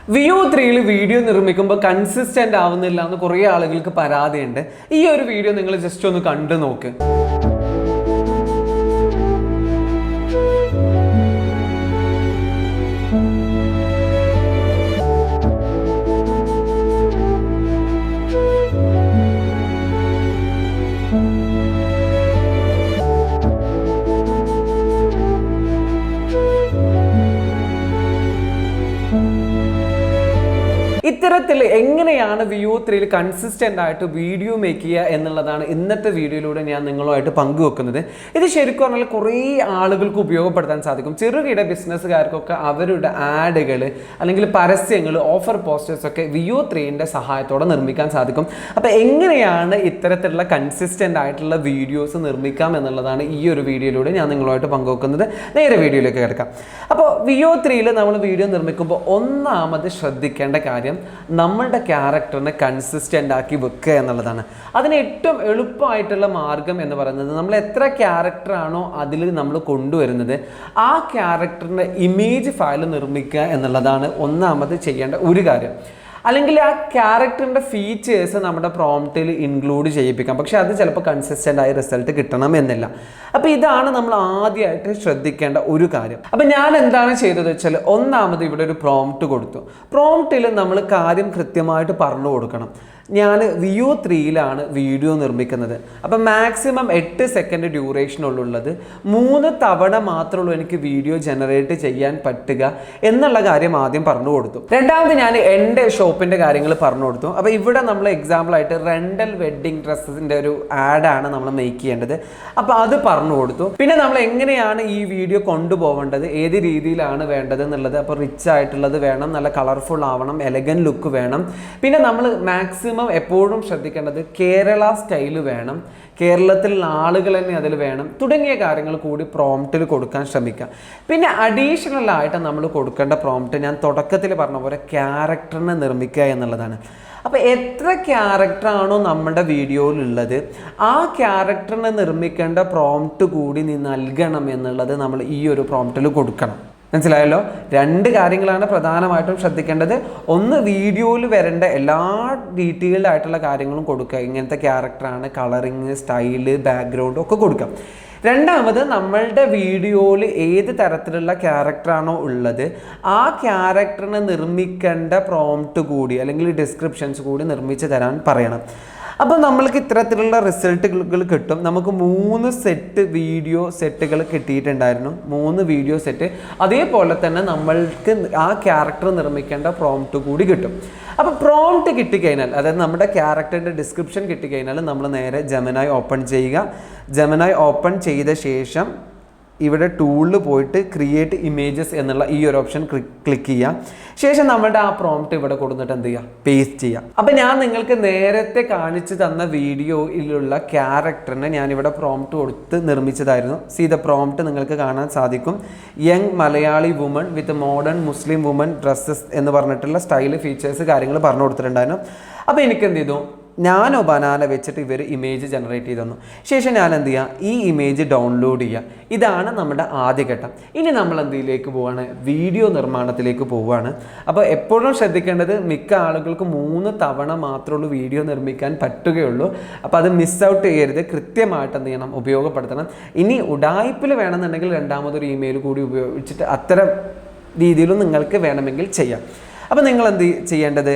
Veo 3 video നിർമ്മിക്കുമ്പോൾ consistent ആവുന്നില്ല എന്ന് കുറേ ആളുകൾക്ക് പരാതിയുണ്ട്. ഈ ഒരു വീഡിയോ നിങ്ങൾ ജസ്റ്റ് ഒന്ന് കണ്ടു നോക്ക്. ഇത്തരത്തിൽ എങ്ങനെയാണ് Veo 3 കൺസിസ്റ്റന്റ് ആയിട്ട് വീഡിയോ മേക്ക് ചെയ്യുക എന്നുള്ളതാണ് ഇന്നത്തെ വീഡിയോയിലൂടെ ഞാൻ നിങ്ങളുമായിട്ട് പങ്കുവെക്കുന്നത്. ഇത് ശരിക്കും പറഞ്ഞാൽ കുറേ ആളുകൾക്ക് ഉപയോഗപ്പെടുത്താൻ സാധിക്കും. ചെറുകിട ബിസിനസ്സുകാർക്കൊക്കെ അവരുടെ ആഡുകൾ അല്ലെങ്കിൽ പരസ്യങ്ങൾ, ഓഫർ പോസ്റ്റേഴ്സ് ഒക്കെ Veo 3ന്റെ സഹായത്തോടെ നിർമ്മിക്കാൻ സാധിക്കും. അപ്പോൾ എങ്ങനെയാണ് ഇത്തരത്തിലുള്ള കൺസിസ്റ്റന്റ് ആയിട്ടുള്ള വീഡിയോസ് നിർമ്മിക്കാം എന്നുള്ളതാണ് ഈ ഒരു വീഡിയോയിലൂടെ ഞാൻ നിങ്ങളുമായിട്ട് പങ്കുവെക്കുന്നത്. നേരെ വീഡിയോയിലേക്ക് കിടക്കാം. അപ്പോൾ Veo 3 നമ്മൾ വീഡിയോ നിർമ്മിക്കുമ്പോൾ ഒന്നാമത് ശ്രദ്ധിക്കേണ്ട കാര്യം നമ്മളുടെ ക്യാരക്ടറിനെ കൺസിസ്റ്റന്റ് ആക്കി വെക്കുക എന്നുള്ളതാണ്. അതിന് ഏറ്റവും എളുപ്പമായിട്ടുള്ള മാർഗം എന്ന് പറയുന്നത് നമ്മൾ എത്ര ക്യാരക്ടർ ആണോ അതിൽ നമ്മൾ കൊണ്ടുവരുന്നത് ആ ക്യാരക്ടറിന്റെ ഇമേജ് ഫയൽ നിർമ്മിക്കുക എന്നുള്ളതാണ് ഒന്നാമത് ചെയ്യേണ്ട ഒരു കാര്യം. അല്ലെങ്കിൽ ആ ക്യാരക്ടറിൻ്റെ ഫീച്ചേഴ്സ് നമ്മുടെ പ്രോംപ്റ്റിൽ ഇൻക്ലൂഡ് ചെയ്യിപ്പിക്കാം. പക്ഷെ അത് ചിലപ്പോൾ കൺസിസ്റ്റൻ്റ് ആയ റിസൾട്ട് കിട്ടണം എന്നില്ല. അപ്പോൾ ഇതാണ് നമ്മൾ ആദ്യമായിട്ട് ശ്രദ്ധിക്കേണ്ട ഒരു കാര്യം. അപ്പം ഞാൻ എന്താണ് ചെയ്തത് വെച്ചാൽ ഒന്നാമത് ഇവിടെ ഒരു പ്രോംപ്റ്റ് കൊടുത്തു. പ്രോംപ്റ്റിൽ നമ്മൾ കാര്യം കൃത്യമായിട്ട് പറഞ്ഞു കൊടുക്കണം. ഞാൻ Veo 3 വീഡിയോ നിർമ്മിക്കുന്നത്. അപ്പം മാക്സിമം 8 സെക്കൻഡ് ഡ്യൂറേഷനുള്ളത് 3 തവണ മാത്രമുള്ളൂ എനിക്ക് വീഡിയോ ജനറേറ്റ് ചെയ്യാൻ പറ്റുക എന്നുള്ള കാര്യം ആദ്യം പറഞ്ഞു കൊടുത്തു. രണ്ടാമത് ഞാൻ എൻ്റെ ഷോപ്പിൻ്റെ കാര്യങ്ങൾ പറഞ്ഞു കൊടുത്തു. അപ്പോൾ ഇവിടെ നമ്മൾ എക്സാമ്പിളായിട്ട് റെൻ്റൽ വെഡ്ഡിങ് ഡ്രസ്സിൻ്റെ ഒരു ആഡാണ് നമ്മൾ മേക്ക് ചെയ്യേണ്ടത്. അപ്പോൾ അത് പറഞ്ഞു കൊടുത്തു. പിന്നെ നമ്മൾ എങ്ങനെയാണ് ഈ വീഡിയോ കൊണ്ടുപോകേണ്ടത്, ഏത് രീതിയിലാണ് വേണ്ടത് എന്നുള്ളത്. അപ്പോൾ റിച്ച് ആയിട്ടുള്ളത് വേണം, നല്ല കളർഫുൾ ആവണം, എലഗൻ ലുക്ക് വേണം. പിന്നെ നമ്മൾ മാക്സിമം എപ്പോഴും ശ്രദ്ധിക്കേണ്ടത് കേരള സ്റ്റൈല് വേണം, കേരളത്തിലുള്ള ആളുകൾ തന്നെ അതിൽ വേണം, തുടങ്ങിയ കാര്യങ്ങൾ കൂടി പ്രോംപ്റ്റിൽ കൊടുക്കാൻ ശ്രമിക്കുക. പിന്നെ അഡീഷണൽ ആയിട്ട് നമ്മൾ കൊടുക്കേണ്ട പ്രോംപ്റ്റ് ഞാൻ തുടക്കത്തിൽ പറഞ്ഞ പോലെ ക്യാരക്ടറിനെ നിർമ്മിക്കുക എന്നുള്ളതാണ്. അപ്പോൾ എത്ര ക്യാരക്ടറാണോ നമ്മുടെ വീഡിയോയിലുള്ളത് ആ ക്യാരക്ടറിനെ നിർമ്മിക്കേണ്ട പ്രോംപ്റ്റ് കൂടി നീ നൽകണം എന്നുള്ളത് നമ്മൾ ഈ ഒരു പ്രോംപ്റ്റിൽ കൊടുക്കണം. മനസ്സിലായല്ലോ? 2 കാര്യങ്ങളാണ് പ്രധാനമായിട്ടും ശ്രദ്ധിക്കേണ്ടത്. ഒന്ന്, വീഡിയോയിൽ വരേണ്ട എല്ലാ ഡീറ്റെയിൽഡ് ആയിട്ടുള്ള കാര്യങ്ങളും കൊടുക്കുക. ഇങ്ങനത്തെ ക്യാരക്ടറാണ്, കളറിങ്, സ്റ്റൈല്, ബാക്ക്ഗ്രൗണ്ട് ഒക്കെ കൊടുക്കാം. രണ്ടാമത്, നമ്മളുടെ വീഡിയോയിൽ ഏത് തരത്തിലുള്ള ക്യാരക്ടറാണോ ഉള്ളത് ആ ക്യാരക്ടറിനെ നിർമ്മിക്കേണ്ട പ്രോംപ്റ്റ് കൂടി അല്ലെങ്കിൽ ഡിസ്ക്രിപ്ഷൻസ് കൂടി നിർമ്മിച്ച് തരാൻ പറയണം. അപ്പോൾ നമ്മൾക്ക് ഇത്തരത്തിലുള്ള റിസൾട്ടുകൾ കിട്ടും. നമുക്ക് 3 സെറ്റ് വീഡിയോ സെറ്റുകൾ കിട്ടിയിട്ടുണ്ടായിരുന്നു, 3 വീഡിയോ സെറ്റ്. അതേപോലെ തന്നെ നമ്മൾക്ക് ആ ക്യാരക്ടർ നിർമ്മിക്കേണ്ട പ്രോംപ്റ്റ് കൂടി കിട്ടും. അപ്പോൾ പ്രോംപ്റ്റ് കിട്ടിക്കഴിഞ്ഞാൽ, അതായത് നമ്മുടെ ക്യാരക്ടറിൻ്റെ ഡിസ്ക്രിപ്ഷൻ കിട്ടിക്കഴിഞ്ഞാൽ നമ്മൾ നേരെ ജെമിനായി ഓപ്പൺ ചെയ്യുക. ജെമിനായി ഓപ്പൺ ചെയ്ത ശേഷം ഇവിടെ ടൂളിൽ പോയിട്ട് ക്രിയേറ്റ് ഇമേജസ് എന്നുള്ള ഈ ഒരു ഓപ്ഷൻ ക്ലിക്ക് ചെയ്യുക. ശേഷം നമ്മുടെ ആ പ്രോംപ്റ്റ് ഇവിടെ കൊടുത്തിട്ട് എന്ത് ചെയ്യുക, പേസ്റ്റ് ചെയ്യുക. അപ്പം ഞാൻ നിങ്ങൾക്ക് നേരത്തെ കാണിച്ചു തന്ന വീഡിയോയിലുള്ള ക്യാരക്ടറിനെ ഞാനിവിടെ പ്രോംപ്റ്റ് കൊടുത്ത് നിർമ്മിച്ചതായിരുന്നു. സീ ദ പ്രോംപ്റ്റ് നിങ്ങൾക്ക് കാണാൻ സാധിക്കും. Young Malayali woman with modern Muslim woman dresses എന്ന് പറഞ്ഞിട്ടുള്ള സ്റ്റൈല്, ഫീച്ചേഴ്സ്, കാര്യങ്ങൾ പറഞ്ഞു കൊടുത്തിട്ടുണ്ടായിരുന്നു. അപ്പോൾ എനിക്ക് എന്ത് ചെയ്തു, ഞാനോ ബനാന വെച്ചിട്ട് ഇവർ ഇമേജ് ജനറേറ്റ് ചെയ്ത് തന്നു. ശേഷം ഞാൻ എന്ത് ചെയ്യുക, ഈ ഇമേജ് ഡൗൺലോഡ് ചെയ്യുക. ഇതാണ് നമ്മുടെ ആദ്യഘട്ടം. ഇനി നമ്മൾ എന്തിലേക്ക് പോവുകയാണ്, വീഡിയോ നിർമ്മാണത്തിലേക്ക് പോവുകയാണ്. അപ്പോൾ എപ്പോഴും ശ്രദ്ധിക്കേണ്ടത്, മിക്ക ആളുകൾക്ക് 3 തവണ മാത്രമുള്ളൂ വീഡിയോ നിർമ്മിക്കാൻ പറ്റുകയുള്ളൂ. അപ്പോൾ അത് മിസ് ഔട്ട് ചെയ്യരുത്. കൃത്യമായിട്ട് എന്ത് ചെയ്യണം, ഉപയോഗപ്പെടുത്തണം. ഇനി ഉഡായിപ്പിൽ വേണമെന്നുണ്ടെങ്കിൽ രണ്ടാമതൊരു ഇമെയിൽ കൂടി ഉപയോഗിച്ചിട്ട് അത്തരം രീതിയിലും നിങ്ങൾക്ക് വേണമെങ്കിൽ ചെയ്യാം. അപ്പോൾ നിങ്ങൾ എന്ത് ചെയ്യേണ്ടത്,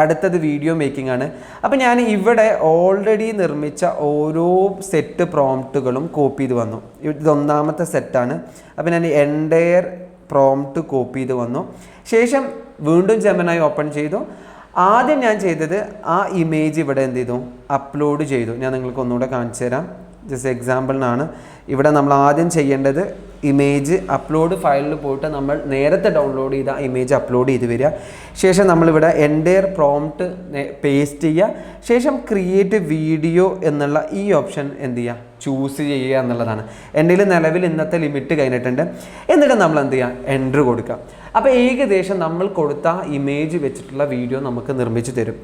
അടുത്തത് വീഡിയോ മേക്കിംഗ് ആണ്. അപ്പോൾ ഞാൻ ഇവിടെ ഓൾറെഡി നിർമ്മിച്ച ഓരോ സെറ്റ് പ്രോംപ്റ്റുകളും കോപ്പി ചെയ്ത് വന്നു. ഇതൊന്നാമത്തെ സെറ്റാണ്. അപ്പോൾ ഞാൻ എൻ്റയർ പ്രോംപ്റ്റ് കോപ്പി ചെയ്ത് വന്നു. ശേഷം വീണ്ടും ജെമിനായി ഓപ്പൺ ചെയ്തു. ആദ്യം ഞാൻ ചെയ്തത് ആ ഇമേജ് ഇവിടെ എന്ത് ചെയ്തു, അപ്ലോഡ് ചെയ്തു. ഞാൻ നിങ്ങൾക്ക് ഒന്നുകൂടെ കാണിച്ചു തരാം. ജസ്റ്റ് എക്സാമ്പിളിനാണ്. ഇവിടെ നമ്മൾ ആദ്യം ചെയ്യേണ്ടത് ഇമേജ് അപ്ലോഡ് ഫയലിൽ പോയിട്ട് നമ്മൾ നേരത്തെ ഡൗൺലോഡ് ചെയ്ത ഇമേജ് അപ്ലോഡ് ചെയ്ത് വരിക. ശേഷം നമ്മളിവിടെ എൻ്റയർ പ്രോംപ്റ്റ് പേസ്റ്റ് ചെയ്യുക. ശേഷം ക്രിയേറ്റ് വീഡിയോ എന്നുള്ള ഈ ഓപ്ഷൻ എന്ത് ചെയ്യുക, ചൂസ് ചെയ്യുക എന്നുള്ളതാണ്. എൻ്റെ നിലവിൽ ഇന്നത്തെ ലിമിറ്റ് കഴിഞ്ഞിട്ടുണ്ട്. എന്നിട്ട് നമ്മൾ എന്ത് ചെയ്യുക, എൻ്റർ കൊടുക്കുക. അപ്പോൾ ഏകദേശം നമ്മൾ കൊടുത്ത ഇമേജ് വെച്ചിട്ടുള്ള വീഡിയോ നമുക്ക് നിർമ്മിച്ച് തരും.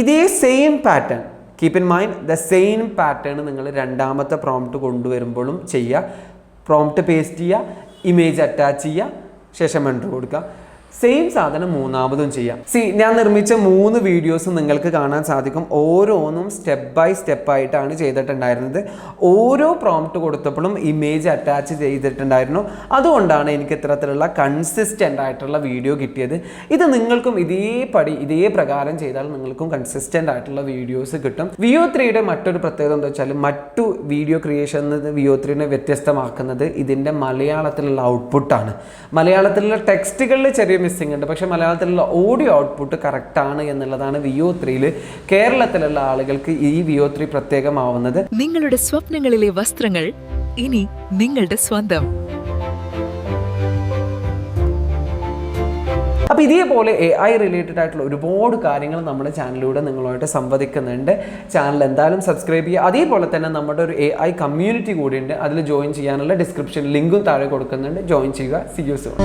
ഇതേ same pattern, keep in mind the same pattern നിങ്ങൾ രണ്ടാമത്തെ പ്രോംപ്റ്റ് കൊണ്ടുവരുമ്പോഴും ചെയ്യുക. പ്രോംപ്റ്റ് പേസ്റ്റ് ചെയ്യുക, ഇമേജ് അറ്റാച്ച് ചെയ്യുക, ശേഷം എൻ്റർ കൊടുക്കുക. സെയിം സാധനം മൂന്നാമതും ചെയ്യാം. ഞാൻ നിർമ്മിച്ച 3 വീഡിയോസ് നിങ്ങൾക്ക് കാണാൻ സാധിക്കും. ഓരോന്നും സ്റ്റെപ്പ് ബൈ സ്റ്റെപ്പ് ആയിട്ടാണ് ചെയ്തിട്ടുണ്ടായിരുന്നത്. ഓരോ പ്രോംപ്റ്റ് കൊടുത്തപ്പോഴും ഇമേജ് അറ്റാച്ച് ചെയ്തിട്ടുണ്ടായിരുന്നു. അതുകൊണ്ടാണ് എനിക്ക് ഇത്തരത്തിലുള്ള കൺസിസ്റ്റൻ്റ് ആയിട്ടുള്ള വീഡിയോ കിട്ടിയത്. ഇത് നിങ്ങൾക്കും ഇതേ പ്രകാരം ചെയ്താൽ നിങ്ങൾക്കും കൺസിസ്റ്റൻ്റ് ആയിട്ടുള്ള വീഡിയോസ് കിട്ടും. Veo 3യുടെ മറ്റൊരു പ്രത്യേകത എന്താ വെച്ചാൽ മറ്റു വീഡിയോ ക്രിയേഷൻ Veo 3നെ വ്യത്യസ്തമാക്കുന്നത് ഇതിൻ്റെ മലയാളത്തിലുള്ള ഔട്ട്പുട്ടാണ്. മലയാളത്തിലുള്ള ടെക്സ്റ്റുകളിൽ ചെറിയ മിസ്സിംഗ് ഉണ്ട്, പക്ഷെ മലയാളത്തിലുള്ള ഓഡിയോ ഔട്ട്പുട്ട് കറക്റ്റാണ് എന്നുള്ളതാണ് Veo 3യിൽ കേരളത്തിലുള്ള ആളുകൾക്ക് ഈ Veo 3 പ്രത്യേകമാവുന്നത്. നിങ്ങളുടെ സ്വപ്നങ്ങളിലെ വസ്ത്രങ്ങൾ ഇനി നിങ്ങളുടെ സ്വന്തം. അപ്പോൾ ഇതേപോലെ AI റിലേറ്റഡ് ആയിട്ടുള്ള ഒരുപാട് കാര്യങ്ങൾ നമ്മുടെ ചാനലിലൂടെ നിങ്ങളുമായിട്ട് സംവദിക്കുന്നുണ്ട്. ചാനൽ എന്തായാലും സബ്സ്ക്രൈബ് ചെയ്യുക. അതേപോലെ തന്നെ നമ്മുടെ ഒരു AI കമ്മ്യൂണിറ്റി കൂടിയുണ്ട്. അതിൽ ജോയിൻ ചെയ്യാനുള്ള ഡിസ്ക്രിപ്ഷൻ ലിങ്കും താഴെ കൊടുക്കുന്നുണ്ട്. ജോയിൻ ചെയ്യുക. See you soon.